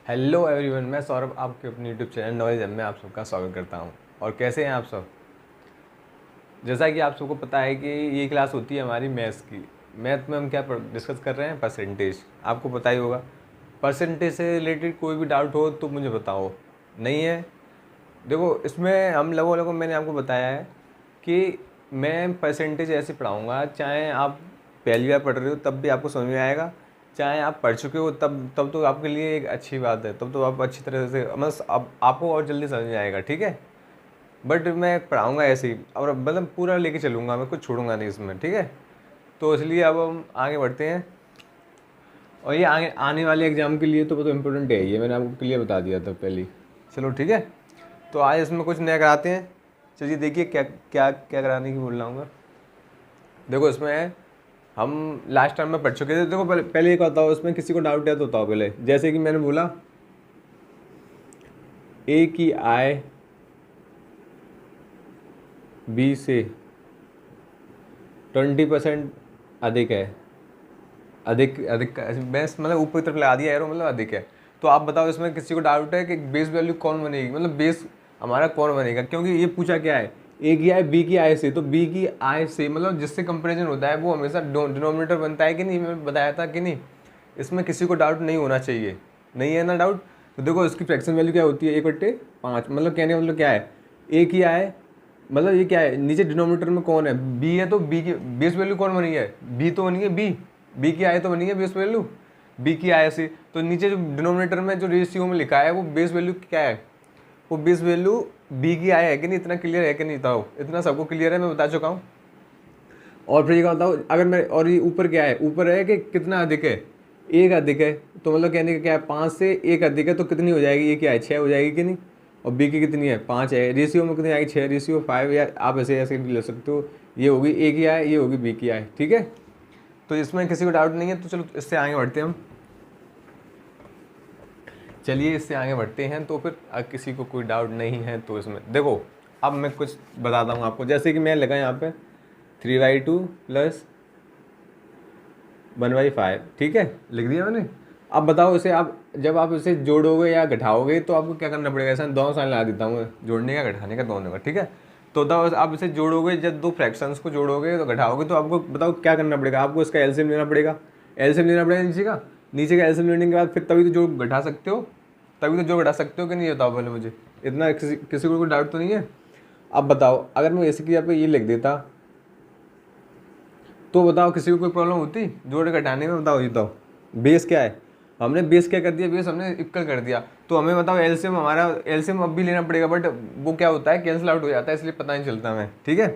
Hello everyone, मैं सौरभ आपके अपने यूट्यूब चैनल नॉलेज में आप सबका स्वागत करता हूं। और कैसे हैं आप सब। जैसा कि आप सबको पता है कि ये क्लास होती है हमारी मैथ्स की। मैथ में हम क्या डिस्कस कर रहे हैं, परसेंटेज। आपको पता ही होगा। परसेंटेज से रिलेटेड कोई भी डाउट हो तो मुझे बताओ। नहीं है, देखो इसमें हम लोगों को मैंने आपको बताया है कि मैं परसेंटेज ऐसे पढ़ाऊँगा, चाहे आप पहली बार पढ़ रहे हो तब भी आपको समझ में आएगा, चाहे आप पढ़ चुके हो तब तो आपके लिए एक अच्छी बात है, तब तो आप अच्छी तरह से मतलब अब आपको और जल्दी समझ में आएगा। ठीक है, बट मैं पढ़ाऊँगा ऐसे ही और मतलब पूरा लेके चलूँगा, मैं कुछ छोड़ूंगा नहीं इसमें। ठीक है, तो इसलिए अब हम आगे बढ़ते हैं। और ये आगे आने वाले एग्ज़ाम के लिए तो इम्पोर्टेंट है, ये मैंने आपको क्लियर बता दिया था पहले ही। चलो ठीक है, तो आज इसमें कुछ नया कराते हैं। चलिए देखिए क्या क्या क्या कराने की बोल रहा हूँ मैं। देखो इसमें हम लास्ट टाइम में पढ़ चुके थे। देखो पहले एक बताओ, इसमें किसी को डाउट है तो बताओ पहले। जैसे कि मैंने बोला ए की आय बी से 20% अधिक है। अधिक अधिक बेस मतलब ऊपर की तरफ लगा दिया एरो, मतलब अधिक है। तो आप बताओ इसमें किसी को डाउट है कि बेस वैल्यू कौन बनेगी, मतलब बेस हमारा कौन बनेगा। क्योंकि ये पूछा क्या है, ए की आय बी की आय से, तो बी की आय से मतलब जिससे कंपेरिजन होता है वो हमेशा डिनोमिनेटर बनता है कि नहीं, मैं बताया था कि नहीं। इसमें किसी को डाउट नहीं होना चाहिए। नहीं है ना डाउट। तो देखो इसकी फ्रैक्शन वैल्यू क्या होती है, 1/5। मतलब कहने का मतलब क्या है, ए की आय मतलब ये क्या है, नीचे डिनोमिनेटर में कौन है, बी है, तो बी की बेस वैल्यू कौन बनी है, बी तो बनी है, बी की आय तो बनी है बेस वैल्यू, बी की आय से। तो नीचे जो डिनोमिनेटर में जो रेशियो में लिखा है वो बेस वैल्यू क्या है, वो बेस वैल्यू बी की आय है कि नहीं। इतना क्लियर है कि नहीं बताओ, इतना सबको क्लियर है, मैं बता चुका हूँ। और फिर ये बताओ, अगर मैं और ये ऊपर क्या है, ऊपर है कि कितना अधिक है, एक अधिक है। तो मतलब कहने का क्या है, 5 से एक अधिक है तो कितनी हो जाएगी, ये क्या है, 6 हो जाएगी कि नहीं। और बी की कितनी है, 5 है। रेशियो में कितनी आएगी, 6/5, या आप ऐसे ऐसे भी ले सकते हो। ये होगी ए की आय, ये होगी बी की आय। ठीक है, तो इसमें किसी को डाउट नहीं है। तो चलो इससे आगे बढ़ते हैं हम। चलिए इससे आगे बढ़ते हैं। तो फिर किसी को कोई डाउट नहीं है तो इसमें देखो, अब मैं कुछ बताता हूँ आपको। जैसे कि मैं लगा यहाँ पे 3/2 प्लस 1/5। ठीक है, लिख दिया मैंने। अब बताओ इसे आप जब आप इसे जोड़ोगे या घटाओगे तो आपको क्या करना पड़ेगा। ऐसा दोनों साइन लगा देता हूँ, जोड़ने का घटाने का दोनों का। ठीक है, तो बताओ आप इसे जोड़ोगे, जब दो फ्रैक्शंस को जोड़ोगे तो घटाओगे तो आपको बताओ क्या करना पड़ेगा। आपको इसका एलसीएम लेना पड़ेगा। एलसीएम लेना पड़ेगा नीचे का एलसीएम लेने के बाद फिर तभी तो जोड़ घटा सकते हो, तभी तो जोड़ घटा सकते हो कि नहीं, बताओ पहले मुझे। इतना किसी को कोई डाउट तो नहीं है। अब बताओ अगर मैं इसी की जगह पे ये लिख देता तो बताओ किसी को कोई प्रॉब्लम होती जोड़ घटाने में। बताओ ये बताओ, बेस क्या है, हमने बेस क्या कर दिया, बेस हमने इक्वल कर दिया। तो हमें बताओ एलसीएम, हमारा एलसीएम अब भी लेना पड़ेगा, बट वो क्या होता है, कैंसिल आउट हो जाता है, इसलिए पता नहीं चलता हमें। ठीक है,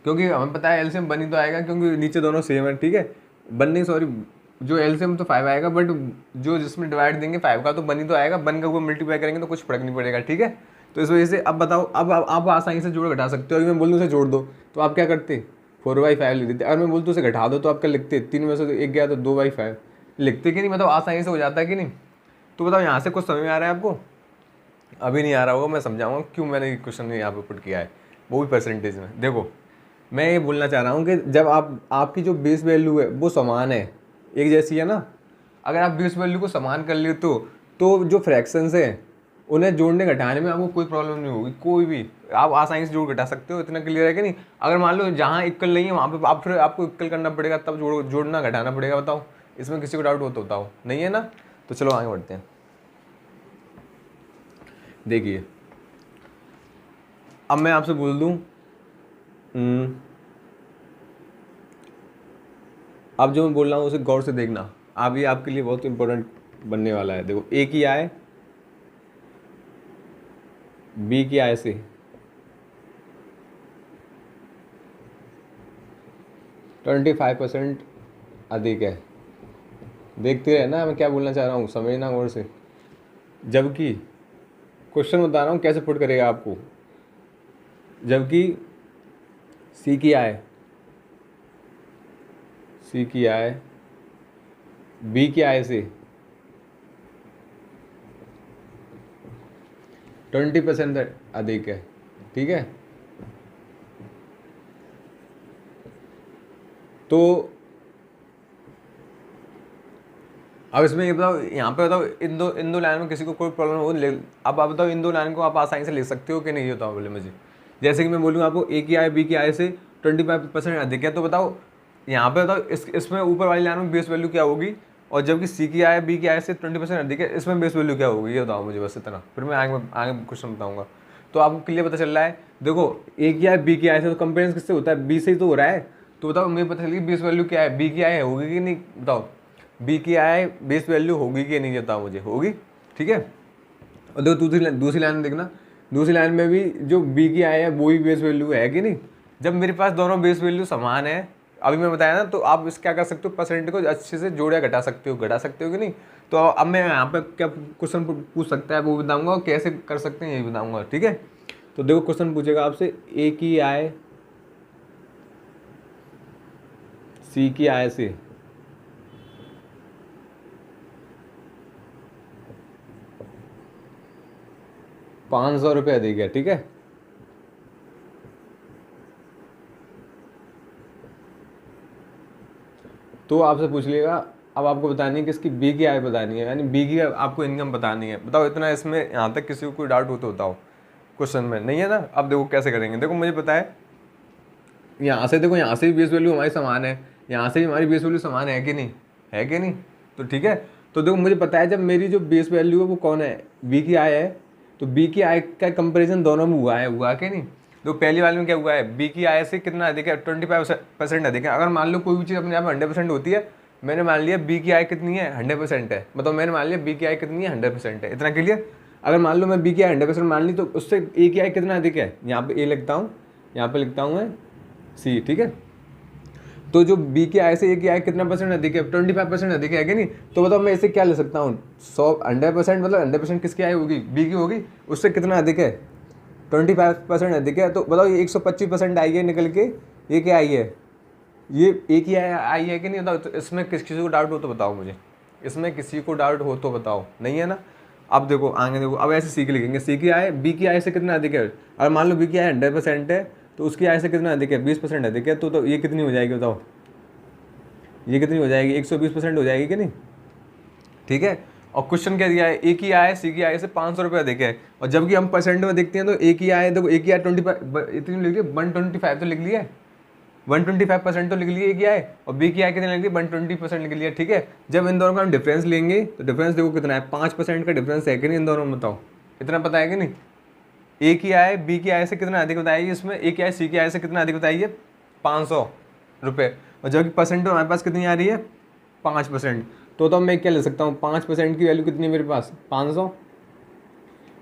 क्योंकि हमें पता है एलसीएम बनी तो आएगा, क्योंकि नीचे दोनों सेम है। ठीक है, बनने सॉरी, जो एलसीएम तो 5 आएगा, बट जो जिसमें डिवाइड देंगे 5 का तो बनी तो आएगा, बन का वो मल्टीप्लाई करेंगे तो कुछ फर्क नहीं पड़ेगा। ठीक है, तो इस वजह से अब बताओ, अब आप आसानी से जोड़ घटा सकते हो। अगर मैं बोल दूँ उसे जोड़ दो तो आप क्या करते, 4/5 लिख देते। अगर मैं बोलते उसे घटा दो तो आप क्या लिखते, 3 में से तो एक गया तो 2/5 लिखते कि नहीं। मतलब आसानी से हो जाता है कि नहीं। तो बताओ यहाँ से कुछ समझ में आ रहा है आपको। अभी नहीं आ रहा होगा, मैं समझाऊंगा क्यों मैंने क्वेश्चन यहाँ पे पुट किया है, वो भी परसेंटेज में। देखो मैं ये बोलना चाह रहा हूँ कि जब आपकी जो बेस वैल्यू है वो समान है, एक जैसी है ना। अगर आप बेस वैल्यू को समान कर लेते हो तो जो फ्रैक्शंस हैं उन्हें जोड़ने घटाने में आपको कोई प्रॉब्लम नहीं होगी, कोई भी। आप आसानी से जोड़ घटा सकते हो, इतना क्लियर है कि नहीं। अगर मान लो जहाँ इक्वल नहीं है वहाँ पे आप फिर आपको इक्वल करना पड़ेगा, तब जोड़ना घटाना पड़ेगा। बताओ इसमें किसी को डाउट हो तो बताओ, नहीं है ना। तो चलो आगे बढ़ते हैं। देखिए अब मैं आपसे बोल दूँ, अब जो मैं बोल रहा हूँ उसे गौर से देखना। अब ये आपके लिए बहुत इंपॉर्टेंट बनने वाला है। देखो ए की आय बी की आय से 25% अधिक है। देखते रहे ना मैं क्या बोलना चाह रहा हूँ, समझना गौर से। जबकि क्वेश्चन बता रहा हूँ कैसे पुट करेगा आपको। जबकि सी की आय बी की आय से 20% अधिक है। ठीक है, तो अब इसमें ये बताओ, यहाँ पे बताओ इन दो लाइन में किसी को कोई प्रॉब्लम हो अब आप बताओ इन दो लाइन को आप आसानी से लिख सकते हो कि नहीं, बताओ बोले मुझे। जैसे कि मैं बोलूँ आपको ए की आय बी की आय से 25% अधिक है, तो बताओ यहाँ पे बताओ इसमें ऊपर वाली लाइन में बेस वैल्यू क्या होगी, और जबकि सी की आय बी की आय से 20% अधिक है, इसमें बेस वैल्यू क्या होगी, ये बताओ मुझे बस इतना, फिर मैं आगे क्वेश्चन बताऊँगा। तो आपको क्लियर पता चल रहा है। देखो ए की आय बी की आय से तो कंपेरिजन किससे होता है, बी से ही तो हो रहा है। तो बताओ मुझे पता चल गई बेस वैल्यू क्या है, बी की आय होगी कि नहीं, बताओ बी की आय बेस वैल्यू होगी कि नहीं, बताओ मुझे, होगी। ठीक है। और देखो दूसरी लाइन में देखना, दूसरी लाइन में भी जो बी की आय है वो भी बेस वैल्यू है कि नहीं। जब मेरे पास दोनों बेस वैल्यू समान है, अभी मैं बताया ना, तो आप इस क्या कर सकते हो, परसेंट को अच्छे से जोड़ या घटा सकते हो कि नहीं। तो अब मैं यहाँ पे क्या क्वेश्चन पूछ सकता है वो बताऊंगा, और कैसे कर सकते हैं यही बताऊंगा। ठीक है। तो देखो क्वेश्चन पूछेगा आपसे, ए की आय सी की आय से 500 रुपये अधिक है। ठीक है। तो आपसे पूछ लेगा, अब आपको बतानी है कि इसकी बी की आय बतानी है, यानी बी की आपको इनकम बतानी है। बताओ इतना इसमें यहाँ तक किसी को कोई डाउट हो तो बताओ, क्वेश्चन में नहीं है ना। अब देखो कैसे करेंगे, देखो मुझे पता है यहाँ से, देखो यहाँ से भी बेस वैल्यू हमारी समान है, यहाँ से भी हमारी बेस वैल्यू समान है कि नहीं, है कि नहीं। तो ठीक है। तो देखो मुझे पता है जब मेरी जो बेस वैल्यू है वो कौन है, बी की आय है, तो बी की आय का कंपेरिजन दोनों में हुआ कि नहीं। तो पहली वाले में क्या हुआ है, बी की आय से कितना अधिक है, 25% अधिक है। अगर मान लो कोई भी चीज़ अपने आप में 100% होती है, मैंने मान लिया बी की आय कितनी है, 100% है, मतलब मैंने मान लिया बी की आय कितनी है, 100% है। इतना क्लियर। अगर मान लो मैं बी की आय 100% मान ली, तो उससे ए की आय कितना अधिक है, यहाँ पे ए लिखता हूँ, यहाँ पे लिखता हूँ मैं सी। ठीक है। तो जो बी की आय से ए की आय कितना परसेंट अधिक है, 25% अधिक है कि नहीं। तो बताओ मैं इसे क्या ले सकता हूँ, 100% मतलब 100% किसकी आय होगी, बी की होगी, उससे कितना अधिक है, 25% अधिक है। तो बताओ ये 125% आई है निकल के, ये क्या आई है, ये ए की आय आई है कि नहीं। बताओ तो इसमें किसी को डाउट हो तो बताओ मुझे, इसमें किसी को डाउट हो तो बताओ, नहीं है ना। अब देखो आगे देखो, अब ऐसे सी की लिखेंगे, सी की आय बी की आय से कितना अधिक है। अगर मान लो बी की आय 100% है, तो उसकी आय से कितना अधिक है, 20% अधिक है। तो ये कितनी हो जाएगी, बताओ ये कितनी हो जाएगी, 120% हो जाएगी कि नहीं। ठीक है। और क्वेश्चन क्या दिया है, ए की आय सी की आय से 500 रुपये अधिक है, और जबकि हम परसेंट में देखते हैं तो ए की आय, देखो ए की आय 25 इतनी लिख ली, 125 तो लिख लिया है, 125% तो लिख लिए ए की आय, और बी की आय कितनी लिख ली, 120% लिख लिया। ठीक है। जब इन दोनों का हम डिफरेंस लेंगे तो डिफरेंस देखो कितना है, 5% का डिफरेंस है कि नहीं इन दोनों में, बताओ इतना पता है कि नहीं। ए की आय बी की आय से कितना अधिक बताइए, इसमें ए की आय सी की आय से कितना अधिक बताइए, 500 रुपये, और जबकि परसेंट हमारे पास कितनी आ रही है, 5%। तो मैं क्या ले सकता हूँ, 5% की वैल्यू कितनी है मेरे पास, 500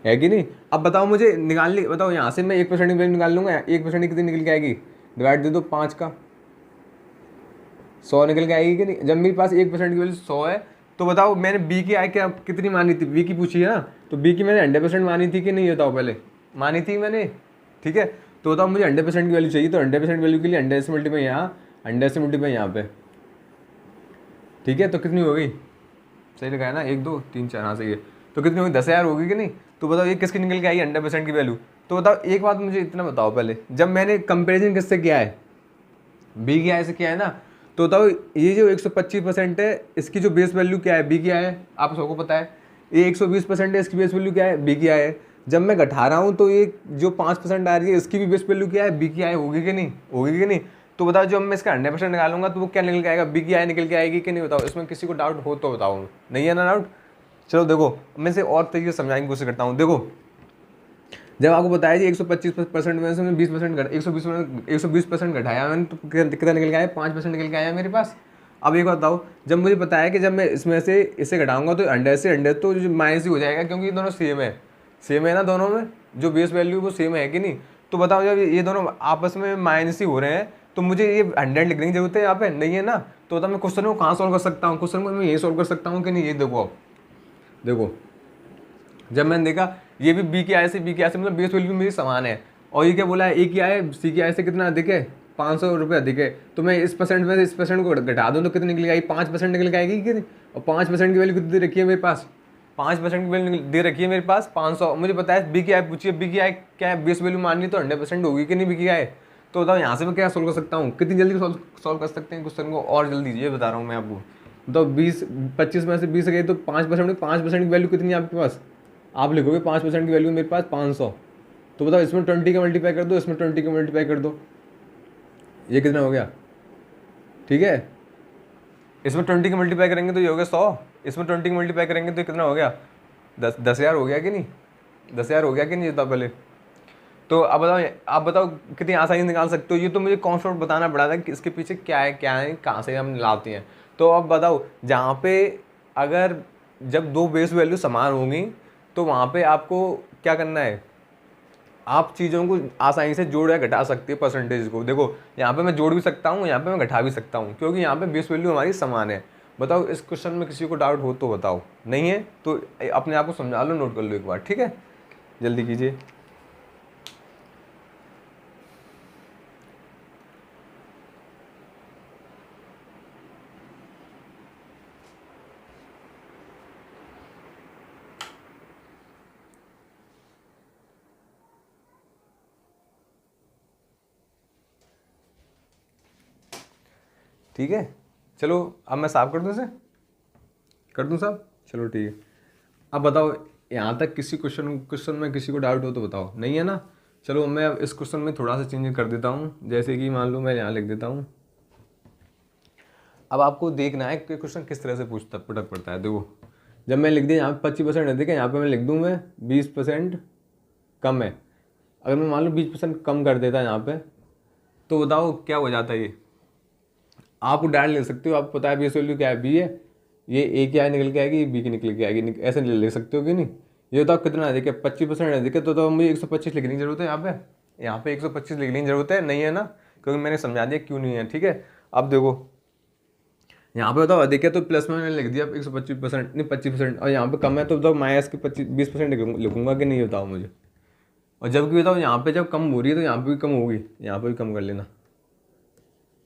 है कि नहीं। अब बताओ मुझे निकालनी, बताओ यहाँ से मैं 1% की वैल्यू निकाल लूँगा, 1% की कितनी निकल के आएगी, डिवाइड दे दो 5 का, 100 निकल के आएगी कि नहीं। जब मेरे पास 1% की वैल्यू 100 है, तो बताओ मैंने बी की आय क्या कितनी मानी थी, बी की पूछी है ना, तो बी की मैंने 100% मानी थी कि नहीं, बताओ पहले, मानी थी मैंने। ठीक है। तो बताओ मुझे 100% की वैल्यू चाहिए, तो 100% वैल्यू के लिए 100 से मल्टीप्लाई यहाँ, 100 से मल्टीप्लाई यहाँ पे। ठीक है। तो कितनी हो गई, सही लगाया ना, 1 2 3 4, हाँ सही है। तो कितनी होगी, 10,000 होगी कि नहीं। तो बताओ ये किसकी निकल के आई, 100% की वैल्यू। तो बताओ एक बात मुझे इतना बताओ पहले, जब मैंने कंपेरिजन किससे किया है, बी की आय से किया है ना, तो बताओ ये जो 125% है, इसकी जो बेस वैल्यू क्या है, बी की आय है, आप सबको पता है। ये 120% है, इसकी बेस वैल्यू क्या है, बी की आय है। जब मैं घटा रहा हूँ तो ये जो 5% आ रही है, इसकी भी बेस वैल्यू क्या है, बी की आय होगी कि नहीं, होगी कि नहीं। तो बताओ जब मैं इसका 100% निकालूंगा तो वो क्या निकल के आएगा, बी की आय निकल के आएगी कि नहीं, बताओ। इसमें किसी को डाउट हो तो बताओ, नहीं है ना डाउट। चलो देखो मैं इसे और तरीके से समझाने की कोशिश करता हूँ। देखो जब आपको बताया जी 125% में से 20% 120% घटाया मैंने, तो कितना निकल के आया, 5% निकल के आया मेरे पास। अब एक बात बताओ, जब मुझे पता है कि जब मैं इसमें से इसे घटाऊंगा तो 100 से 100 तो जो माइनस ही हो जाएगा, क्योंकि ये दोनों सेम है ना, दोनों में जो बेस वैल्यू वो सेम है कि नहीं। तो बताओ जब ये दोनों आपस में माइनस ही हो रहे हैं, तो मुझे ये 100 लिखने की जरूरत है यहाँ पे, नहीं है ना। तो बताओ मैं क्वेश्चन को कहाँ सॉल्व कर सकता हूँ, क्वेश्चन को मैं ये सॉल्व कर सकता हूँ कि नहीं। ये देखो अब देखो, जब मैंने देखा ये भी बी की आय से मतलब बेस वैल्यू मेरी समान है, और ये क्या बोला है, ए की आय सी की आय से कितना अधिक है, 500 रुपये अधिक है। तो मैं इस परसेंट में से इस परसेंट को घटा दूँ तो कितनी निकल आएगी, 5% निकल के आएगी कि नहीं। और 5% की वैल्यू कितनी दे रखी है मेरे पास, 5% की वैल्यू दे रखी है मेरे पास 500। मुझे पता है बी की आय पूछिए, बी की आय क्या है, बेस वैल्यू माननी तो 100% होगी कि नहीं बी की आय। तो बताओ यहाँ से मैं क्या सोल्व कर सकता हूँ, कितनी जल्दी सॉल्व कर सकते हैं क्वेश्चन को, और जल्दी, ये बता रहा हूँ मैं आपको। तो 20 25 में से 20 गई तो 5%, 5% की वैल्यू कितनी है आपके पास? आप लिखोगे 5% की वैल्यू मेरे पास 500। तो बताओ इसमें 20 का मल्टीप्लाई कर दो, इसमें 20 का मल्टीप्लाई कर दो, ये कितना हो गया? ठीक है, इसमें 20 का मल्टीप्लाई करेंगे तो ये हो गया 100, इसमें 20 का मल्टीप्लाई करेंगे तो कितना हो गया? 10,000 हो गया कि नहीं? 10,000 हो गया कि नहीं? बताओ पहले। तो अब बताओ, आप बताओ कितनी आसानी से निकाल सकते हो? ये तो मुझे कॉन्सेप्ट बताना पड़ा था कि इसके पीछे क्या है, क्या है, कहाँ से हम लाते हैं। तो अब बताओ, जहाँ पे अगर जब दो बेस वैल्यू समान होंगी तो वहाँ पे आपको क्या करना है? आप चीज़ों को आसानी से जोड़ या घटा सकते हो परसेंटेज को। देखो यहाँ पे मैं जोड़ भी सकता हूँ, यहाँ पे मैं घटा भी सकता हूँ, क्योंकि यहाँ पे बेस वैल्यू हमारी समान है। बताओ इस क्वेश्चन में किसी को डाउट हो तो बताओ, नहीं है तो अपने आप को समझा लो, नोट कर लो एक बार, ठीक है? जल्दी कीजिए। ठीक है, चलो अब मैं साफ कर दूँ इसे, कर दूँ साफ? चलो ठीक है। अब बताओ यहाँ तक किसी क्वेश्चन में किसी को डाउट हो तो बताओ, नहीं है ना? चलो मैं अब इस क्वेश्चन में थोड़ा सा चेंज कर देता हूँ, जैसे कि मान लो मैं यहाँ लिख देता हूँ। अब आपको देखना है कि क्वेश्चन किस तरह से पुटअप पड़ता है। देखो जब मैं लिख दिया यहाँ पे 25% है, ठीक है, यहाँ पे मैं लिख दूँ मैं 20% कम है। अगर मैं मान लो 20% कम कर देता यहाँ पे, तो बताओ क्या हो जाता है? ये आप डायरेक्ट ले सकते हो, आपको पता है बेस वैल्यू क्या है, बी है, ये ए की आई निकल के आएगी, बी की निकल के आएगी, ऐसे ले सकते हो कि नहीं? ये बताओ कितना है? देखिए 25% है, देखिए तो मुझे 125 लिखने की जरूरत है यहाँ पे 125 लिखने की जरूरत है, नहीं है ना? क्योंकि मैंने समझा दिया क्यों नहीं है, ठीक है? अब देखो यहाँ पे बताओ अधिक है तो प्लस में मैंने लिख दिया 125%, नहीं 25%, और यहाँ पे कम है तो बताओ माइनस के 20% लिखूंगा कि नहीं? बताओ मुझे। और जबकि बताओ यहाँ पे जब कम हो रही है तो यहाँ पे भी कम होगी, यहाँ पे भी कम कर लेना,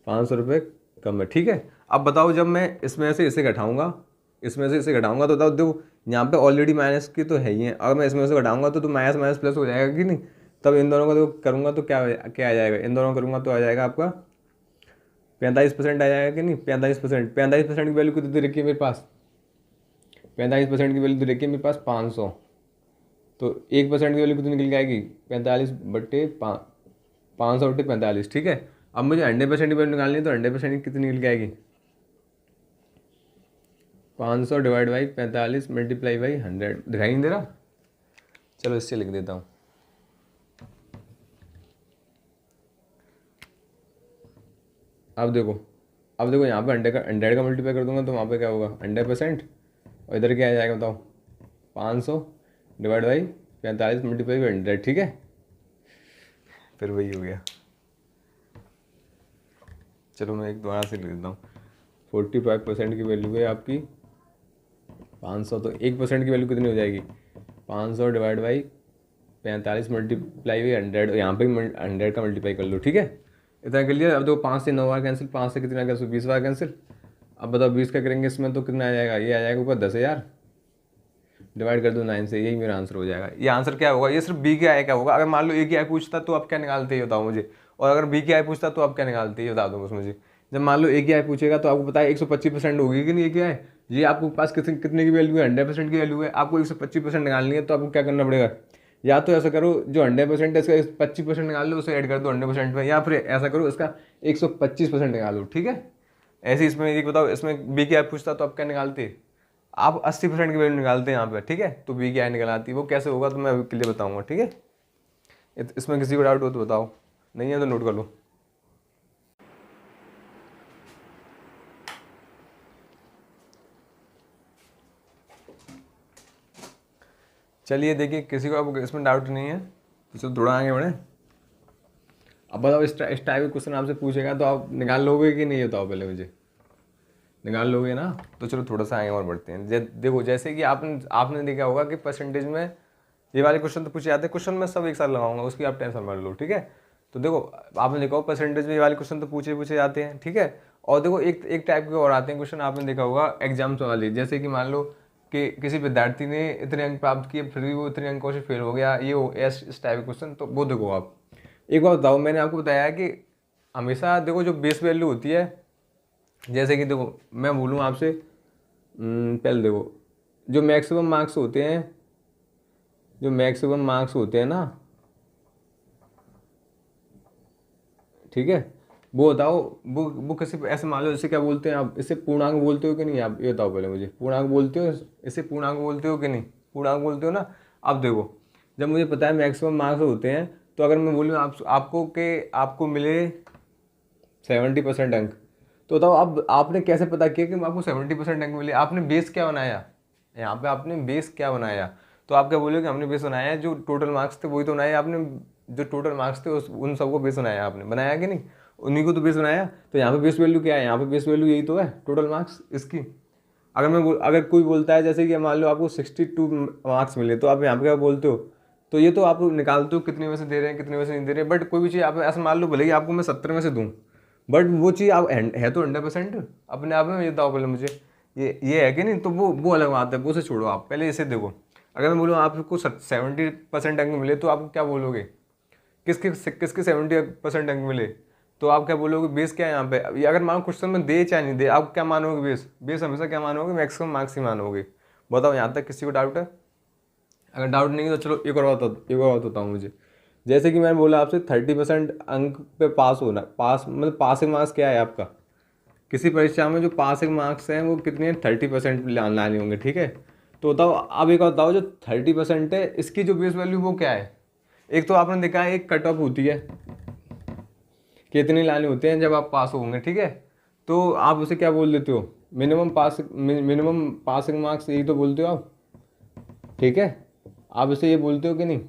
500 रुपये कम है, ठीक है? अब बताओ जब मैं इसमें से इसे घटाऊंगा, इसमें से इसे घटाऊंगा तो बताओ देखो यहाँ पे ऑलरेडी माइनस की तो है ही है, अगर मैं इसमें से घटाऊंगा तो माइनस माइनस प्लस हो जाएगा कि नहीं? तब इन दोनों का तो करूँगा तो क्या क्या आ जाएगा? इन दोनों करूँगा तो आ जाएगा आपका 45% आ जाएगा कि नहीं? 45%, 45% की वैल्यू कितनी रखी है मेरे पास? 45% की वैल्यू रखी है मेरे पास 500, तो 1% की वैल्यू कितनी निकल के आएगी? 500/45, ठीक है? अब मुझे 100% की वैल्यू निकालनी है, तो 100% की कितनी निकल के आएगी? 500/45 मल्टीप्लाई बाई 100, दिखाई नहीं दे रहा? चलो इससे लिख देता हूँ। अब देखो यहाँ पे 100 का मल्टीप्लाई कर दूंगा तो वहाँ पे क्या होगा? 100%, और इधर क्या आ जाएगा बताओ? 500/45 मल्टीप्लाई बाई 100, ठीक है? फिर वही हो गया। चलो मैं एक दोबारा से लिख देता हूँ। 45% की वैल्यू है आपकी 500, तो 1% की वैल्यू कितनी हो जाएगी? 500/45 मल्टीप्लाई बाई 100, यहाँ पे 100 का मल्टीप्लाई कर लो, ठीक है? इतना कर लिया। अब देखो 5 से 9 बार कैंसिल, 5 से कितना कैंसिल? 20 बार कैंसिल। अब बताओ 20 का करेंगे इसमें तो कितना आ जाएगा? ये आ जाएगा ऊपर 10,000, डिवाइड कर दो 9 से, यही मेरा आंसर हो जाएगा। ये आंसर क्या होगा? ये सिर्फ बी के आई का होगा। अगर मान लो ए की आई पूछता तो आप क्या निकालते ही बताओ मुझे, और अगर बी की आई पूछता तो आप क्या निकालते ही बता दो बस मुझे। जब मान लो ए की आई पूछेगा तो आपको पता है 125% होगी कि नहीं ए की आई? ये आपको पास कितने की वैल्यू है? 100% की वैल्यू है। आपको 125% निकालनी है तो आपको क्या करना पड़ेगा? या तो ऐसा करो, जो 100% है इसका 25% निकाल लो, उसे ऐड कर दो 100% में, या फिर ऐसा करो इसका 125% निकाल लो, ठीक है? ऐसे इसमें ये बताओ, इसमें बी की आई पूछता तो आप क्या निकालते? आप 80% की वैल्यू निकालते हैं यहाँ पे, ठीक है? तो बी की आई निकल आती है। वो कैसे होगा तो मैं अभी क्लियर बताऊंगा, ठीक है? इसमें किसी को डाउट हो तो बताओ, नहीं है तो नोट कर लो। चलिए देखिए, किसी को अब इसमें डाउट नहीं है तो चलो थोड़ा आगे बढ़े। अब बताओ इस टाइप का क्वेश्चन आपसे पूछेगा तो आप निकाल लोगे कि नहीं? बताओ पहले मुझे, निकाल लोगे ना? तो चलो थोड़ा सा आगे और बढ़ते हैं। देखो जैसे कि आपने देखा होगा कि परसेंटेज में ये वाले क्वेश्चन तो पूछे जाते हैं। क्वेश्चन मैं सब एक साथ लगाऊंगा, उसकी आप टेंशन मत लो, ठीक है? तो देखो आपने देखा हो परसेंटेज में ये वाले क्वेश्चन तो पूछे जाते हैं, ठीक है? और देखो एक टाइप के और आते हैं क्वेश्चन, आपने देखा होगा एग्जाम्स वाले, जैसे कि मान लो कि किसी विद्यार्थी ने इतने अंक प्राप्त किए फिर भी वो इतने अंकों से फेल हो गया, ये हो इस टाइप के क्वेश्चन। तो वो देखो आप एक बार बताओ, मैंने आपको बताया कि हमेशा देखो जो बेस वैल्यू होती है, जैसे कि देखो मैं बोलूँ आपसे पहले देखो, जो मैक्सिमम मार्क्स होते हैं, जो मैक्सिमम मार्क्स होते हैं ना, ठीक है, वो बताओ। वो किसी ऐसे मान लो, जैसे क्या बोलते हैं आप, इसे पूर्णांक बोलते हो कि नहीं? आप ये बताओ पहले मुझे, पूर्णांक बोलते हो इसे? पूर्णांक बोलते हो कि नहीं? पूर्णांक बोलते हो ना। अब देखो, जब मुझे पता है मैक्सिमम मार्क्स होते हैं, तो अगर मैं बोलूँ आपको कि आपको मिले 70% अंक, तो बताओ अब आपने कैसे पता किया कि आपको 70% अंक मिले? आपने बेस क्या बनाया यहाँ पे? आपने बेस क्या बनाया? तो आप क्या बोलोगे? हमने बेस बनाया है, जो टोटल मार्क्स थे वही तो बनाया आपने। जो टोटल मार्क्स थे उन सबको बेस बनाया आपने, बनाया कि नहीं? उन्हीं को तो बेस बनाया। तो यहाँ पे बेस वैल्यू क्या है? यहाँ पे बेस वैल्यू यही तो है, टोटल मार्क्स इसकी। अगर कोई बोलता है, जैसे कि मान लो आपको 62 मार्क्स मिले, तो आप यहाँ पे क्या बोलते हो? तो ये तो आप निकालते हो कितने में से दे रहे हैं, कितने में से नहीं दे रहे। बट कोई भी चीज़ आप ऐसा मान लो, भले ही आपको मैं 70 में से दूँ, बट वो चीज़ आप है तो 100% अपने आप में। ये बताओ पहले मुझे, ये है कि नहीं? तो वो अलग बात है, वो से छोड़ो। आप पहले इसे देखो। अगर मैं बोलूँ आपको 70% अंक मिले, तो आप क्या बोलोगे? किसके किसके 70% अंक मिले? तो आप क्या बोलोगे? बेस क्या है यहाँ पे? ये अगर मानो क्वेश्चन में दे चाहे नहीं दे, आप क्या मानोगे? बेस बेस हमेशा क्या मानोगे? मैक्सिमम मार्क्स ही मानोगे। बताओ, यहाँ तक किसी को डाउट है? अगर डाउट नहीं है तो चलो एक और बात बताऊँ मुझे। जैसे कि मैंने बोला आपसे 30% अंक पे पास होना, पास मतलब पासिंग मार्क्स क्या है आपका? किसी परीक्षा में जो पासिंग मार्क्स हैं वो कितने हैं? 30% लाने होंगे, ठीक है। तो बताओ, अब एक बताओ, जो 30% है इसकी जो बेस वैल्यू वो क्या है? एक तो आपने देखा है, एक कट ऑफ होती है, कितने लाने होते हैं जब आप पास होंगे, ठीक है। तो आप उसे क्या बोल देते हो? मिनिमम पासिंग मार्क्स, यही तो बोलते हो आप, ठीक है। आप इसे ये बोलते हो कि नहीं?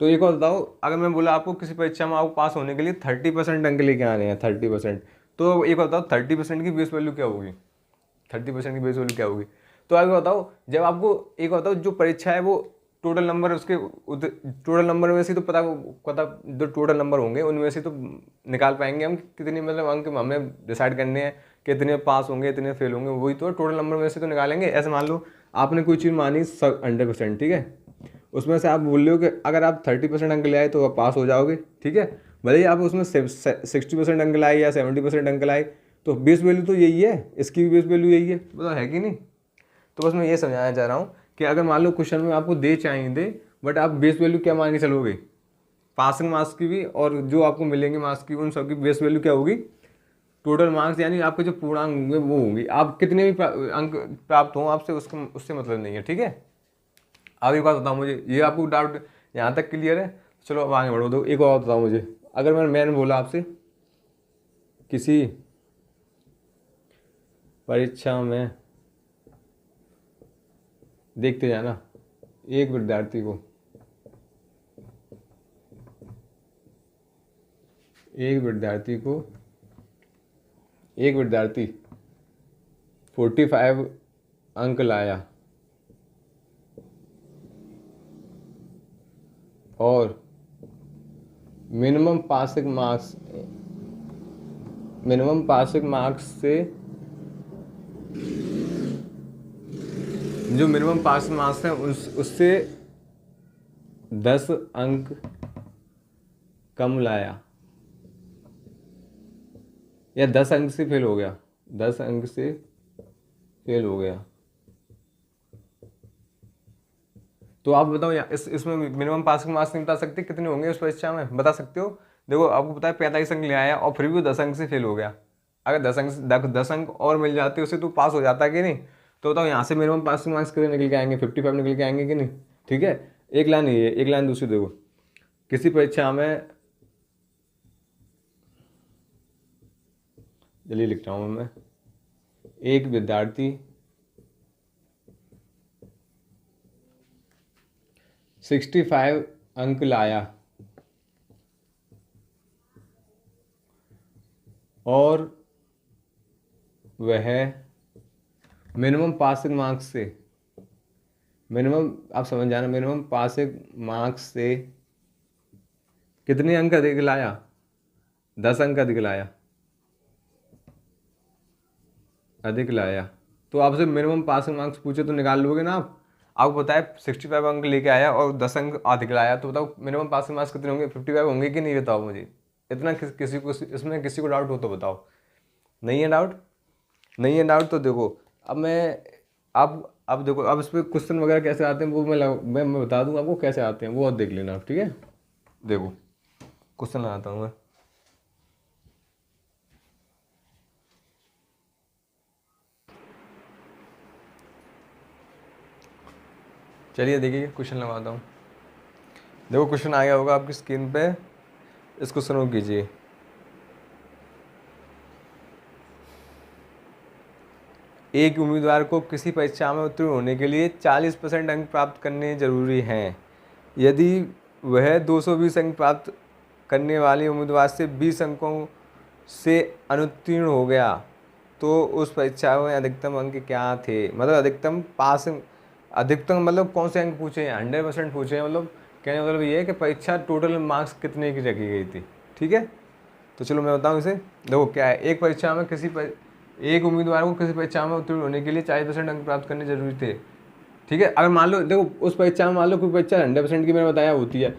तो एक और बताओ, अगर मैं बोला आपको किसी परीक्षा में आपको पास होने के लिए 30% अंक लेके आने हैं, 30%, तो एक और बताओ 30% की बेस वैल्यू क्या होगी? 30% की बेस वैल्यू क्या होगी? तो आगे बताओ, जब आपको एक बताओ, जो परीक्षा है वो टोटल नंबर उसके टोटल नंबर में से तो पता पता जो टोटल नंबर होंगे उनमें से तो निकाल पाएंगे हम कितने, मतलब अंक हमें डिसाइड करने हैं, कितने पास होंगे, इतने फेल होंगे, वही तो टोटल नंबर में से तो निकालेंगे। ऐसे मान लो आपने कोई चीज़ मानी 100%, ठीक है। उसमें से आप बोल रहे हो कि अगर आप 30% अंक ले आए तो आप पास हो जाओगे, ठीक है। भले ही आप उसमें 60% अंक लाए या 70% अंक लाए, तो बेस वैल्यू तो यही है, इसकी भी बेस वैल्यू यही है, बताओ है कि नहीं? तो बस मैं ये समझाना चाह रहा हूँ कि अगर मान लो क्वेश्चन में आपको दे चाहिए दे, बट आप बेस वैल्यू क्या मान के चलोगे? पासिंग मार्क्स की भी और जो आपको मिलेंगे मार्क्स की, उन सबकी बेस वैल्यू क्या होगी? टोटल मार्क्स, यानी आपके जो पूर्णांक होंगे वो होंगे। आप कितने भी अंक प्राप्त हों आपसे, उससे मतलब नहीं है, ठीक है। अब एक बात बताओ मुझे, ये आपको डाउट यहाँ तक क्लियर है? चलो अब आगे बढ़ो। तो एक और बताओ मुझे, अगर मैंने बोला आपसे किसी परीक्षा में, देखते जाना, एक विद्यार्थी को एक विद्यार्थी 45 अंक लाया और मिनिमम पासिंग मार्क्स से, जो मिनिमम पासिंग मार्क्स हैं उससे 10 अंक कम लाया, या 10 अंक से फेल हो गया, 10 अंक से फेल हो गया, तो आप बताओ इसमें मिनिमम पासिंग मार्क्स नहीं बता सकते कितने होंगे उस परीक्षा में? बता सकते हो? देखो, आपको पता है 45 अंक ले आया और फिर भी वो 10 अंक से फेल हो गया। अगर 10 अंक और मिल जाते उसे तो पास हो जाता है कि नहीं? तो बताओ, यहाँ से मिनिमम पासिंग मार्क्स कितने निकल के आएंगे? 55 निकल के आएंगे कि नहीं? ठीक है। एक लाइन ये है, एक लाइन दूसरी देखो। किसी परीक्षा में, जल्दी लिख रहा हूँ मैं, एक विद्यार्थी 65 अंक लाया और वह मिनिमम पासिंग मार्क्स से, मिनिमम आप समझ जाना, मिनिमम पासिंग मार्क्स से कितने अंक अधिक लाया? 10 अंक अधिक लाया। तो आपसे मिनिमम पासिंग मार्क्स पूछे तो निकाल लोगे ना आप? आपको पता है 65 अंक लेके आया और 10 अंक अधिक लाया, तो बताओ मिनिमम पासिंग मार्क्स कितने होंगे? 55 होंगे कि नहीं? बताओ मुझे। इतना किसी को इसमें किसी को डाउट हो तो बताओ। नहीं है डाउट? नहीं है डाउट तो देखो, अब मैं अब देखो, अब इस पर क्वेश्चन वगैरह कैसे आते हैं वो मैं बता दूंगा आपको कैसे आते हैं, वो और देख लेना आप, ठीक है। देखो क्वेश्चन लगाता हूँ मैं। चलिए देखिए क्वेश्चन लगाता हूँ। देखो क्वेश्चन आ गया होगा आपकी स्क्रीन पे, इस क्वेश्चन को कीजिए। एक उम्मीदवार को किसी परीक्षा में उत्तीर्ण होने के लिए 40% अंक प्राप्त करने जरूरी हैं। यदि वह 220 अंक प्राप्त करने वाले उम्मीदवार से 20 अंकों से अनुत्तीर्ण हो गया तो उस परीक्षा में अधिकतम अंक क्या थे। मतलब अधिकतम पास, अधिकतम मतलब कौन से अंक पूछे हैं, 100% पूछे हैं। मतलब कहने का मतलब ये है कि परीक्षा टोटल मार्क्स कितने की रखी गई थी, ठीक है। तो चलो मैं बताऊँ इसे। देखो क्या है, एक परीक्षा में एक उम्मीदवार को किसी परीक्षा में उत्तीर्ण होने के लिए 40% अंक प्राप्त करने जरूरी थे, ठीक है। अगर मान लो, देखो उस परीक्षा में मान लो कोई परीक्षा 100% की मैंने बताया होती है,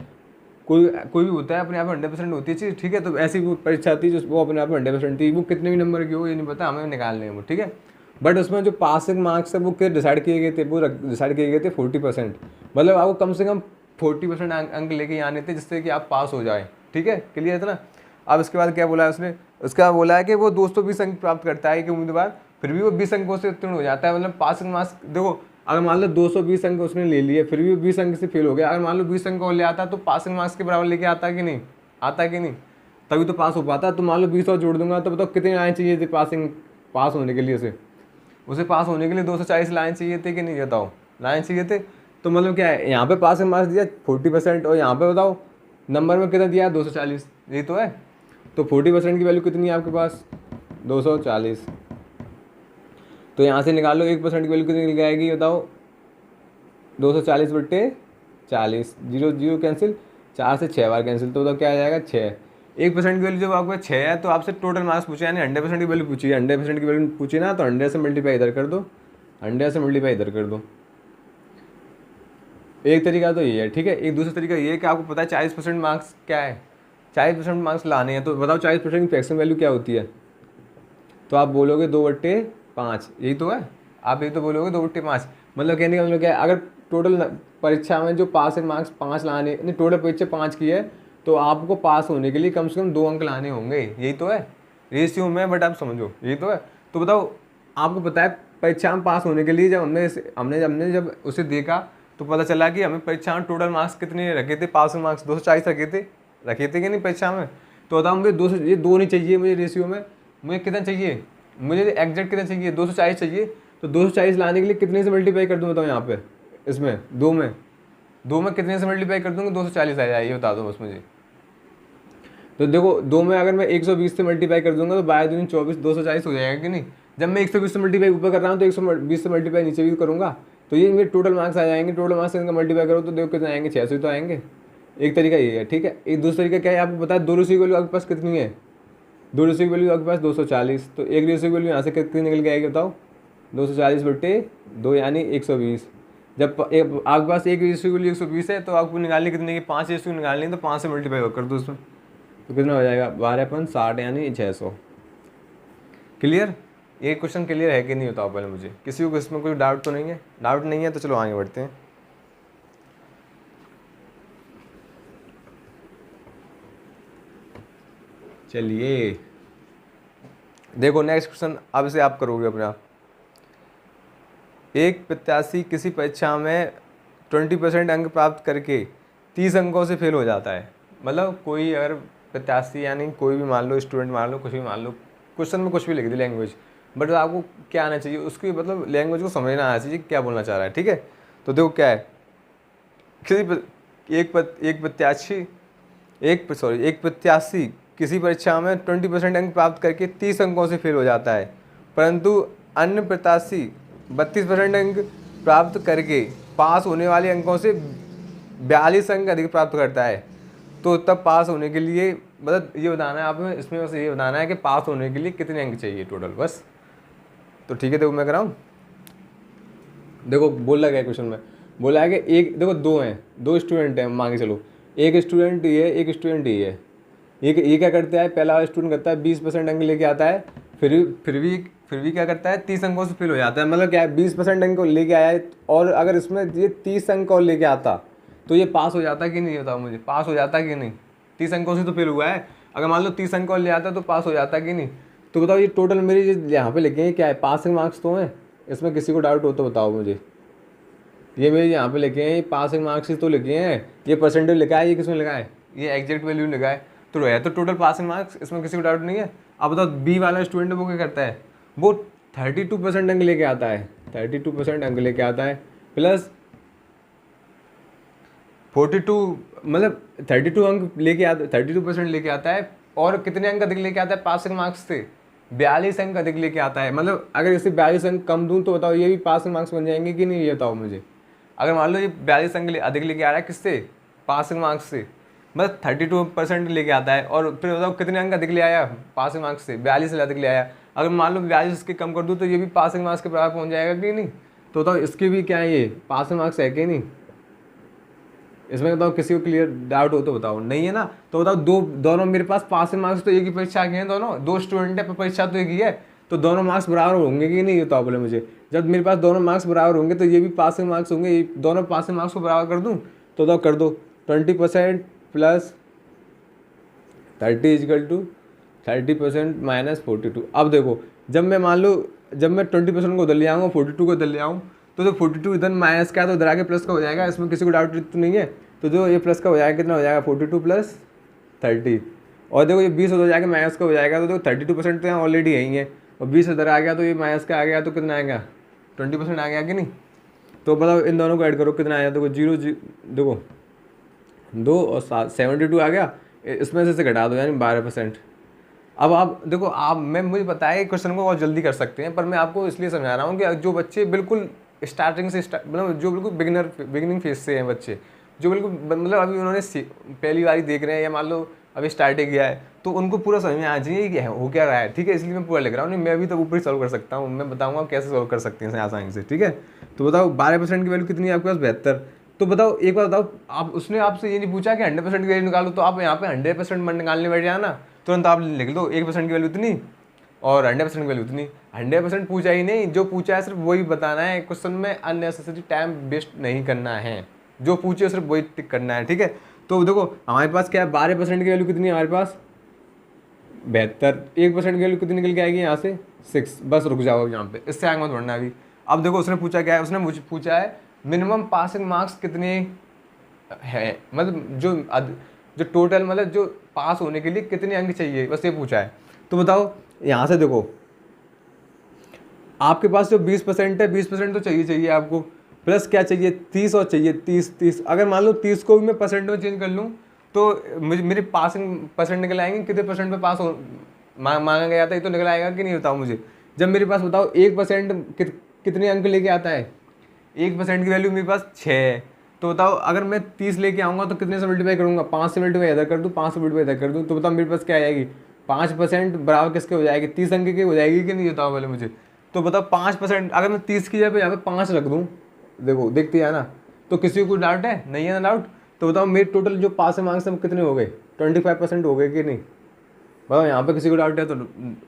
कोई भी होता है अपने आप में 100% होती है चीज़, ठीक है। तो ऐसी वो परीक्षा थी जो वो अपने आप में 100% थी, वो कितने भी नंबर की हो ये नहीं पता, हमें निकालने हैं वो, ठीक है। बट उसमें जो पासिंग मार्क्स है वो क्या डिसाइड किए गए थे, वो डिसाइड किए गए थे 40%। मतलब आपको कम से कम 40% अंक लेके आने थे जिससे कि आप पास हो जाए, ठीक है। क्लियर है ना। अब इसके बाद क्या बोला है उसने, उसके बाद बोला है कि वो 220 अंक प्राप्त करता है कि उम्मीदवार, फिर भी वो 20 अंकों से उत्तीर्ण हो जाता है। मतलब पासिंग मार्क्स देखो, अगर मान लो 220 अंक उसने ले लिए फिर भी 20 अंक से फेल हो गया, अगर मान लो 20 अंक और ले आता तो पासिंग मार्क्स के बराबर लेके आता कि नहीं, आता कि नहीं, तभी तो पास हो पाता। तो मान लो 20 और जोड़ दूंगा तो बताओ कितनी लाइन चाहिए थी पास होने के लिए, उसे पास होने के लिए 240 लाइन चाहिए थे कि नहीं, बताओ लाइन चाहिए थे। तो मतलब क्या है, यहाँ पे पासिंग मार्क्स दिया 40% और यहाँ पे बताओ नंबर में कितना दिया है 240, यही तो है। तो 40% की वैल्यू कितनी है आपके पास, 240। तो यहाँ से निकाल लो 1% की वैल्यू कितनी निकल जाएगी बताओ, 240/40, जीरो जीरो कैंसिल, 4 से 6 बार कैंसिल, तो बताओ क्या आ जाएगा 6। 1% की वैल्यू जब आपके 6 है तो आपसे टोटल मार्क्स पूछे, यानी 100% की वैल्यू पूछी है। 100% की वैल्यू पूछी ना, तो 100 से मल्टीप्लाई इधर कर दो, 100 से मल्टीप्लाई इधर कर दो। एक तरीका तो ये है, ठीक है। एक दूसरा तरीका ये है कि आपको पता है 40% मार्क्स क्या है, 40% मार्क्स लाने हैं। तो बताओ 40% की फ्रैक्शन वैल्यू क्या होती है, तो आप बोलोगे 2/5, यही तो है। आप यही तो बोलोगे 2/5। मतलब कहने का मतलब क्या है, अगर टोटल परीक्षा में जो पास मार्क्स 5 लाने, नहीं टोटल परीक्षा 5 की है तो आपको पास होने के लिए कम से कम 2 अंक लाने होंगे, यही तो है रेशियो में। बट आप समझो यही तो है। तो बताओ आपको पता है परीक्षा में पास होने के लिए जब हमने जब उसे देखा तो पता चला कि हमें परीक्षा में टोटल मार्क्स कितने रखे थे, पासिंग मार्क्स 240 रखे थे कि नहीं परीक्षा में। तो बताओ मुझे 200, ये 2 नहीं चाहिए मुझे रेशियो में, मुझे कितना चाहिए, मुझे एग्जैक्ट कितना चाहिए 240 चाहिए। तो 240 लाने के लिए कितने से मल्टीप्लाई कर दूँ बताओ, यहाँ पे इसमें दो में कितने से मल्टीप्लाई कर दूँगा 240 आ जाए, ये बता दो बस मुझे। तो देखो 2 में अगर मैं 120 से मल्टीप्लाई कर दूंगा तो 22 दूनी 24, 240 हो जाएगा कि नहीं। जब मैं 120 से मल्टीप्लाई ऊपर कर रहा हूँ तो 120 से मल्टीप्लाई नीचे भी करूँगा, तो ये मेरे टोटल मार्क्स आ जाएंगे। टोटल मार्क्स इनका मल्टीप्लाई करो तो देखो कितने आएंगे, 600 तो आएंगे। एक तरीका ये है, ठीक है। एक दूसरा तरीका क्या है, आपको पता है 2 रेशियो की वैल्यू आपके पास कितनी है, 2 रेशियो की वैल्यू आपके पास 240, तो 1 रेशियो की वैल्यू यहाँ से कितनी निकल के आएगी बताओ, 240/2 यानी 120। जब आपके पास 1 रेशियो की वैल्यू 120 है तो आपको निकालनी कितनी है, 5 रेशियो निकालनी है, तो 5 से मल्टीप्लाई कर दो उसमें, तो कितना हो जाएगा 12/60 यानी 600। क्लियर, ये क्वेश्चन क्लियर है कि नहीं बताओ पहले मुझे, किसी को इसमें कोई डाउट तो नहीं है। डाउट नहीं है तो चलो आगे बढ़ते हैं। चलिए देखो नेक्स्ट क्वेश्चन, अब इसे आप करोगे अपने आप। एक प्रत्याशी किसी परीक्षा में 20% अंक प्राप्त करके 30 अंकों से फेल हो जाता है। मतलब कोई अगर प्रत्याशी यानी कोई भी मान लो स्टूडेंट, मान लो कुछ भी मान लो, क्वेश्चन में कुछ भी लिख दी लैंग्वेज, बट आपको क्या आना चाहिए उसकी, मतलब लैंग्वेज को समझना आना चाहिए क्या बोलना चाह रहा है, ठीक है। तो देखो क्या है, एक प्रत्याशी किसी परीक्षा में 20% अंक प्राप्त करके 30 अंकों से फेल हो जाता है, परंतु अन्य प्रत्याशी 32% अंक प्राप्त करके पास होने वाले अंकों से 42 अंक अधिक प्राप्त करता है। तो तब पास होने के लिए मतलब ये बताना है आपने इसमें, बस ये बताना है कि पास होने के लिए कितने अंक चाहिए टोटल, बस। तो ठीक है देखो मैं कराऊँ, देखो बोला गया क्वेश्चन में, बोला है कि एक देखो 2 हैं, 2 स्टूडेंट हैं मान के चलो, एक स्टूडेंट ये है, एक स्टूडेंट ये है। ये क्या करता है, पहला स्टूडेंट करता है 20% अंक लेके आता है, फिर भी क्या करता है, 30 अंकों से फेल हो जाता है। मतलब क्या है, 20% अंक लेके आया है, और अगर इसमें ये 30 अंक और लेके आता तो ये पास हो जाता कि नहीं, बताओ मुझे, पास हो जाता कि नहीं? 30 अंकों से तो फेल हुआ है, अगर मान लो 30 अंक और ले आता तो पास हो जाता कि नहीं? तो बताओ, ये टोटल मेरी जो यहाँ पे लिखे हैं क्या है, पासिंग मार्क्स तो हैं, इसमें किसी को डाउट हो तो बताओ मुझे। ये मेरे यहाँ पे लिखे हैं पासिंग मार्क्स ही तो लिखे हैं, ये परसेंटेज लिखा है, ये किसमें लिखा है, ये एग्जैक्ट वैल्यू लिखा है, तो है तो टोटल पासिंग मार्क्स, इसमें किसी को डाउट नहीं है। अब बताओ, बी वाला स्टूडेंट वो क्या करता है, वो 32% अंक लेके आता है, 32% अंक लेके आता है, प्लस 42, मतलब 32 अंक लेके आता, 32% लेके आता है, और कितने अंक अधिक लेके आता है पासिंग मार्क्स से, 42 अंक अधिक लेके आता है। मतलब अगर इसे 42 अंक कम दूं तो बताओ ये भी पासिंग मार्क्स बन जाएंगे कि नहीं, ये बताओ मुझे। अगर मान लो ये 42 अंक अधिक लेके आ रहा है, किससे, पासिंग मार्क्स से, मतलब 32% लेके आता है, और फिर बताओ कितने अंक अधिक ले आया पासिंग मार्क्स से, 42 से अधिक ले आया। अगर मान लो 42 इसके कम कर दूँ तो ये भी पासिंग मार्क्स के बराबर पहुँच जाएगा कि नहीं? तो बताओ इसके भी क्या है, ये पासिंग मार्क्स है कि नहीं? इसमें बताओ किसी को क्लियर डाउट हो तो बताओ, नहीं है ना? तो बताओ, दोनों मेरे पास पासिंग मार्क्स तो एक ही परीक्षा के हैं, दोनों दो स्टूडेंट है पर परीक्षा तो एक ही है, तो दोनों मार्क्स बराबर होंगे कि नहीं, ये तो बोले मुझे। जब मेरे पास दोनों मार्क्स बराबर होंगे तो ये भी पासिंग मार्क्स होंगे, ये दोनों पासिंग मार्क्स को बराबर कर दूँ तो बताओ कर दो, 20% प्लस 30 इजकल टू 30% माइनस 42। अब देखो, जब मैं मान लो, जब मैं 20% को उधर ले आऊँगा, 42 को इधर ले आऊँ, तो जो 42 इधर माइनस का है तो इधर आके प्लस का हो जाएगा, इसमें किसी को डाउट तो नहीं है। तो जो ये प्लस का हो जाएगा, कितना हो जाएगा, 42 प्लस 30, और देखो ये 20 हो जाएगा, माइनस का हो जाएगा, तो देखो 32% तो यहाँ ऑलरेडी है ही है, और 20 इधर आ गया तो ये माइनस का आ गया, तो कितना आएगा, 20% आ गया कि नहीं? तो बताओ इन दोनों को ऐड करो, कितना आया, देखो देखो 2 और 7, 72 आ गया, इसमें से घटा दो, यानी 12%। अब आप देखो, मुझे पता है क्वेश्चन को और जल्दी कर सकते हैं, पर मैं आपको इसलिए समझा रहा हूँ कि जो बच्चे बिल्कुल स्टार्टिंग से मतलब जो बिल्कुल बिगिनिंग फेज से हैं बच्चे, जो बिल्कुल मतलब अभी उन्होंने पहली बार देख रहे हैं, या मान लो अभी स्टार्ट किया है, तो उनको पूरा समझ में आ चाहिए कि हो क्या रहा है, ठीक है? इसलिए मैं पूरा लिख रहा हूँ, नहीं मैं भी तो ऊपर ही सॉल्व कर सकता हूँ, मैं बताऊँगा कैसे सॉल्व कर सकते हैं आसानी से, ठीक है? तो बताओ 12% की वैल्यू कितनी है आपके पास, 72। तो बताओ एक बार बताओ, आप उसने आपसे ये नहीं पूछा कि 100% की वैल्यू निकालो, तो आप यहाँ पे 100% निकालने बैठ जाना, तुरंत आप लिख दो 1% की वैल्यू इतनी और 100% की वैल्यू इतनी। 100% पूछा ही नहीं, जो पूछा है सिर्फ वही बताना है, क्वेश्चन में अननेसेसरी टाइम वेस्ट नहीं करना है, जो पूछे सिर्फ वही टिक करना है, ठीक है? तो देखो हमारे पास क्या है, 12% की वैल्यू कितनी है हमारे पास, 72। 1% की वैल्यू कितनी निकल के आएगी यहाँ से, 6। बस रुक जाओ यहाँ पे, इससे आगे मत बढ़ना अभी। अब देखो उसने पूछा क्या है, उसने मुझे पूछा है मिनिमम पासिंग मार्क्स कितने है, मतलब जो टोटल, मतलब जो पास होने के लिए कितने अंक चाहिए, बस ये पूछा है। तो बताओ यहाँ से देखो, आपके पास जो 20% है, 20% तो चाहिए आपको, प्लस क्या चाहिए, 30 और चाहिए, 30। अगर मान लो 30 को भी मैं परसेंट में चेंज कर लूँ तो मेरे पासिंग परसेंट निकल आएंगे, कितने परसेंट पे पास हो मांगा गया था, ये तो निकल आएगा कि नहीं, बताओ मुझे। जब मेरे पास बताओ 1% कितने अंक लेके आता है, 1% की वैल्यू मेरे पास 6 है, तो बताओ अगर मैं 30 लेके आऊँगा तो कितने से मल्टीप्लाई करूँगा, 5 से मल्टीप्लाई इधर कर दूँ, 5 से मल्टीप्लाई इधर कर दूँ, तो बताओ मेरे पास क्या आएगी, 5% बराबर किसके हो जाएगी, 30 अंक की हो जाएगी कि नहीं, बताओ पहले मुझे। तो बताओ 5%, अगर मैं 30 की जगह यहाँ पे 5 रख दूँ, देखो देखते हैं ना, तो किसी को डाउट है, नहीं है ना डाउट? तो बताओ मेरे टोटल जो पास मार्क्स हैं कितने हो गए, 25% हो गए कि नहीं? बताओ यहाँ पे किसी को डाउट है तो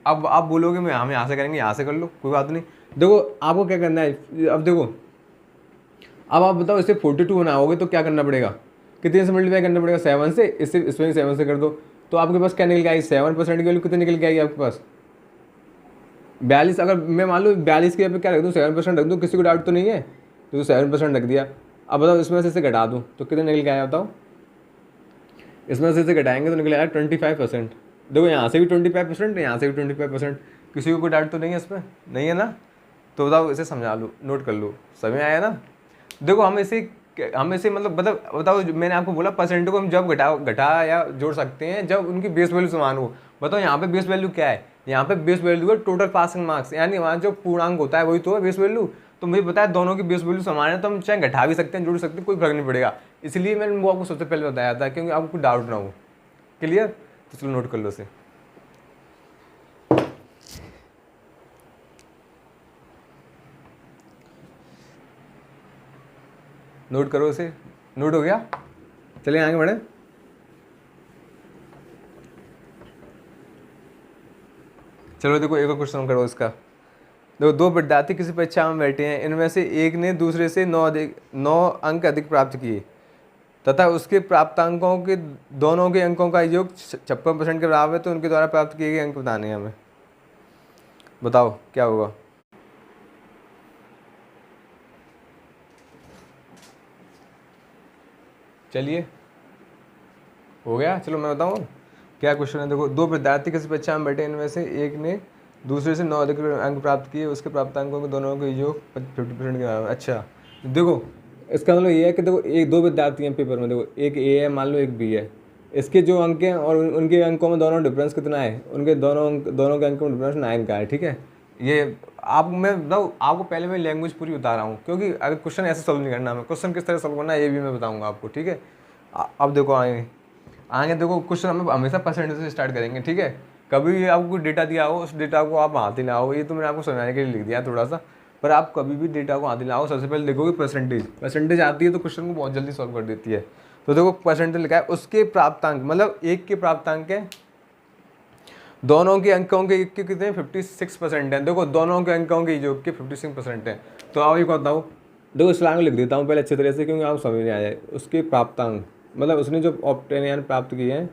अब आप बोलोगे मैं हम यहाँ से करेंगे, यहाँ से कर लो, कोई बात नहीं। देखो आपको क्या करना है, अब देखो, अब आप बताओ इसे 42 बनाओगे तो क्या करना पड़ेगा, कितने से मल्टीप्लाई करना पड़ेगा, 7 से, इसमें 7 से कर दो, तो आपके पास क्या निकल के आएगी, 7% की वैल्यू कितनी निकल के आएगी आपके पास, 42। अगर मैं मान लो 42 के यहाँ पे क्या रख दूँ, 7% रख दूँ, किसी को डाउट तो नहीं है, तो 7% रख दिया। अब बताओ इसमें से इसे घटा दूँ तो कितने निकल के आया, बताओ इसमें से इसे घटाएंगे तो निकल आया 25%। देखो यहाँ से भी 25%, यहाँ से भी 25%, किसी को कोई डाउट तो नहीं है इसमें, नहीं है ना? तो बताओ इसे समझा लो, नोट कर लो, समझ आया ना? देखो हम इसे मतलब बताओ मैंने आपको बोला परसेंट को हम जब घटा या जोड़ सकते हैं जब उनकी बेस वैल्यू समान हो। बताओ यहाँ पे बेस वैल्यू क्या है, यहाँ पे बेस वैल्यू है टोटल पासिंग मार्क्स, यानी वहाँ जो पूर्णांक होता है वही तो है बेस वैल्यू। तो मुझे पता है दोनों की बेस वैल्यू समान है, तो हम चाहे घटा भी सकते हैं, जोड़ सकते हैं, कोई फर्क नहीं पड़ेगा। इसलिए मैंने वो आपको सबसे पहले बताया था, क्योंकि आपको डाउट ना हो। क्लियर? तो चलो नोट कर लो इसे, नोट करो इसे, नोट हो गया? चलिए आगे बढ़े। चलो देखो एक और क्वेश्चन करो इसका। देखो, दो विद्यार्थी किसी परीक्षा में बैठे हैं, इनमें से एक ने दूसरे से 9 अंक अधिक प्राप्त किए तथा उसके प्राप्तांकों के दोनों के अंकों का योग 56% के बराबर है, तो उनके द्वारा प्राप्त किए गए अंक बताने हैं हमें। बताओ क्या होगा। चलिए हो गया, चलो मैं बताऊँ क्या क्वेश्चन है। देखो, दो विद्यार्थी किसी परीक्षा में बैठे, इनमें से एक ने दूसरे से 9 अधिक अंक प्राप्त किए, उसके प्राप्तांकों के दोनों के योग 50% के बराबर। अच्छा देखो, इसका मतलब ये है कि देखो एक दो विद्यार्थी हैं पेपर में, देखो एक ए है मान लो एक बी है, इसके जो अंक हैं और उनके अंकों में दोनों डिफरेंस कितना है, उनके दोनों के अंकों में डिफरेंस 9 का है, ठीक है। ये आप मैं बताऊँ आपको, पहले मैं लैंग्वेज पूरी बता रहा हूँ, क्योंकि अगर क्वेश्चन ऐसे सॉल्व नहीं करना, हमें क्वेश्चन किस तरह सॉल्व करना है ये भी मैं बताऊँगा आपको, ठीक है। अब देखो आगे देखो, क्वेश्चन हम हमेशा परसेंटेज से स्टार्ट करेंगे, ठीक है। कभी भी आपको डेटा दिया हो, उस डेटा को आप हाथ ही लाओ, ये तो मैंने आपको समझाने के लिए लिख दिया थोड़ा सा, पर आप कभी भी डेटा को हाथ ही लाओ, सबसे पहले देखोगे परसेंटेज आती है तो क्वेश्चन को बहुत जल्दी सॉल्व कर देती है। तो देखो परसेंटेज लिखा है, उसके प्राप्तांक मतलब एक के प्राप्तांक है, दोनों के अंकों के कितने 56% है। देखो दोनों के अंकों के योग के 56% है। तो आप ये बताओ, देखो स्लैंग लिख देता हूँ पहले अच्छी तरह से, क्योंकि आप समझ नहीं आ जाए। उसके प्राप्तांक मतलब उसने जो ऑब्टेन यानी प्राप्त किए हैं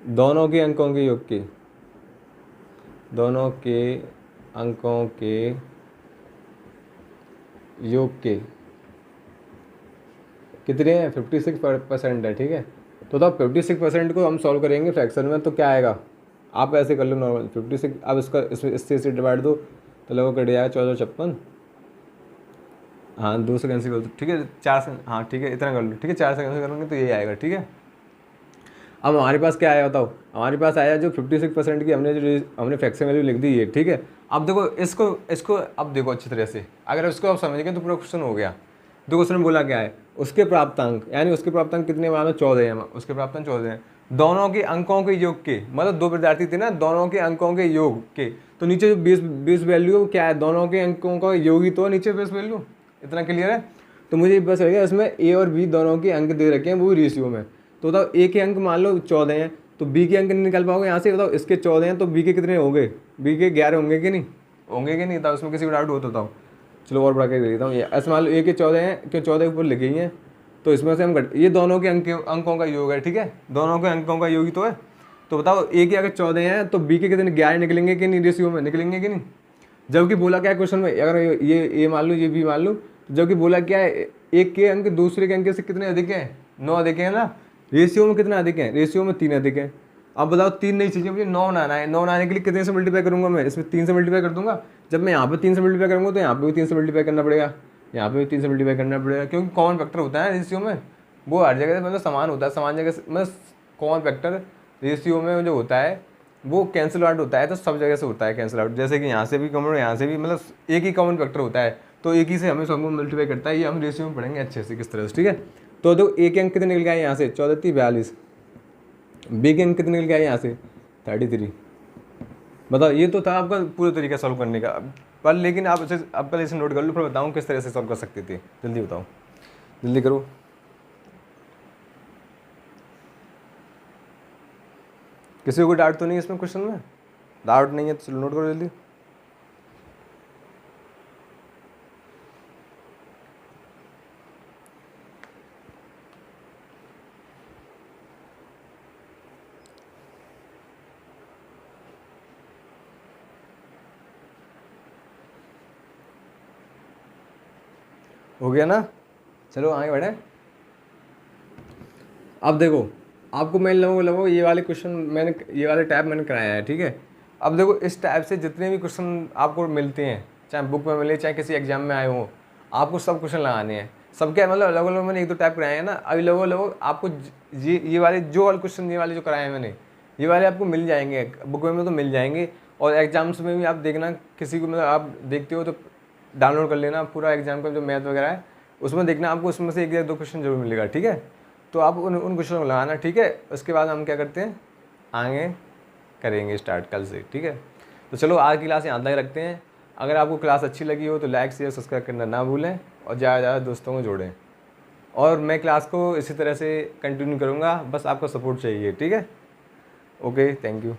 दोनों के अंकों के योग के, दोनों के अंकों के योग के कितने हैं 56% है, ठीक है। तो 56% को हम सॉल्व करेंगे फ्रैक्शन में, तो क्या आएगा आप ऐसे कर लो नॉर्मल 56। अब इसका इससे डिवाइड दो तो लगभग कट जाएगा 1456। हाँ 2 से कैंसिल कर दो, ठीक है 4 से, हाँ ठीक है इतना कर लो, ठीक है 4 से कैंसिल करोगे तो यही आएगा, ठीक है। अब हमारे पास क्या आया बताओ, हमारे पास आया जो 56% की हमने फ्रैक्शन वैल्यू लिख दी है, ठीक है। अब देखो इसको अब देखो अच्छी तरह से, अगर इसको आप समझ गए तो पूरा क्वेश्चन हो गया। देखो उसने बोला क्या है, उसके प्राप्तांक यानी उसके प्राप्तांक कितने मानो 14 हैं, उसके प्राप्तांक 14 हैं, दोनों के अंकों के योग के, मतलब दो विद्यार्थी थे ना, दोनों के अंकों के योग के, तो नीचे जो बेस वैल्यू क्या है, दोनों के अंकों का योग ही तो नीचे बेस वैल्यू, इतना क्लियर है। तो मुझे बस लगेगा इसमें ए और बी दोनों के अंक दे रखे हैं, वो रेशियो में। तो बताओ ए के अंक मान लो 14 हैं, तो बी के अंक नहीं निकाल पाओगे यहाँ से। बताओ इसके 14 हैं तो बी के कितने होंगे, बी के 11 होंगे कि नहीं, होंगे कि नहीं, बताओ उसमें किसी को डाउट हो तो बताओ। चलो और बढ़ा के दे देता हूँ, ऐसे मान लो ए के 14 हैं, क्यों 14 के ऊपर लिखी हैं, तो इसमें से हम ये दोनों के अंकों का योग है, ठीक है, दोनों के अंकों का योग ही तो है। तो बताओ ए के अगर 14 हैं तो बी के कितने 11 निकलेंगे कि नहीं, रेशियो में निकलेंगे कि नहीं। जबकि बोला क्या है क्वेश्चन में, अगर ये ए मान लो ये बी मान लो, जबकि बोला क्या है एक के अंक दूसरे के अंक से कितने अधिक हैं, 9 अधिक है ना। रेशियो में कितना अधिक है, रेशियो में 3 अधिक है। अब बताओ 3 नहीं चाहिए मुझे, 9 बनाना है। 9 बनाने के लिए कितने से मल्टीप्लाई करूंगा मैं, इसमें 3 से मल्टीप्लाई कर दूंगा। जब मैं यहाँ पे 3 से मल्टीप्लाई करूँगा तो यहाँ पे भी 3 से मल्टीप्लाई करना पड़ेगा, यहाँ पे भी 3 से मल्टीप्लाई करना पड़ेगा, क्योंकि कॉमन फैक्टर होता है रेशियो में, वो हर जगह से मतलब समान होता है, समान जगह से मतलब कॉमन फैक्टर रेशियो में जो होता है वो कैंसिल आउट होता है, तो सब जगह से होता है कैंसिल आउट। जैसे कि यहाँ से भी कॉमन, यहाँ से भी, मतलब एक ही कॉमन फैक्टर होता है, तो एक ही से हमें सबको मल्टीप्लाई करता है। ये हम रेशियो में पढ़ेंगे अच्छे से किस तरह से, ठीक है। तो देखो एक अंक कितने निकल गया यहाँ से 14 3 42, बी के अंक कितने निकल गया यहाँ से 33। बताओ ये तो था आपका पूरा तरीका सॉल्व करने का, पर लेकिन आप इसे अब पहले इसे नोट कर लो, फिर बताऊँ किस तरह से सॉल्व कर सकते थे। जल्दी बताओ, जल्दी करो। किसी को डाउट तो नहीं इसमें क्वेश्चन में, डाउट नहीं है तो चलो नोट करो जल्दी। हो गया ना, चलो आगे बढ़े। अब देखो आपको मैं लगभग ये वाले क्वेश्चन मैंने, ये वाले टाइप मैंने कराया है, ठीक है। अब देखो इस टाइप से जितने भी क्वेश्चन आपको मिलते हैं, चाहे बुक में मिले चाहे किसी एग्जाम में आए हो, आपको सब क्वेश्चन लगाने हैं। सबके मतलब अलग अलग मैंने 1-2 टाइप कराए हैं ना, अभी लगभग आपको ये वाले जो वाले क्वेश्चन, ये वाले जो कराए हैं मैंने, ये वाले आपको मिल जाएंगे बुक में तो मिल जाएंगे। और एग्जाम्स में भी आप देखना, किसी को मतलब आप देखते हो तो डाउनलोड कर लेना पूरा एग्जाम का जो मैथ वगैरह है, उसमें देखना आपको उसमें से 1 या 2 क्वेश्चन जरूर मिलेगा, ठीक है। तो आप उन क्वेश्चनों को लगाना, ठीक है। उसके बाद हम क्या करते हैं, आगे करेंगे स्टार्ट कल से, ठीक है। तो चलो आज की क्लास यहाँ तक रखते हैं। अगर आपको क्लास अच्छी लगी हो तो लाइक शेयर सब्सक्राइब करना ना भूलें, और ज़्यादा से ज़्यादा दोस्तों को जोड़ें। और मैं क्लास को इसी तरह से कंटिन्यू करूँगा, बस आपका सपोर्ट चाहिए, ठीक है। Okay, thank you.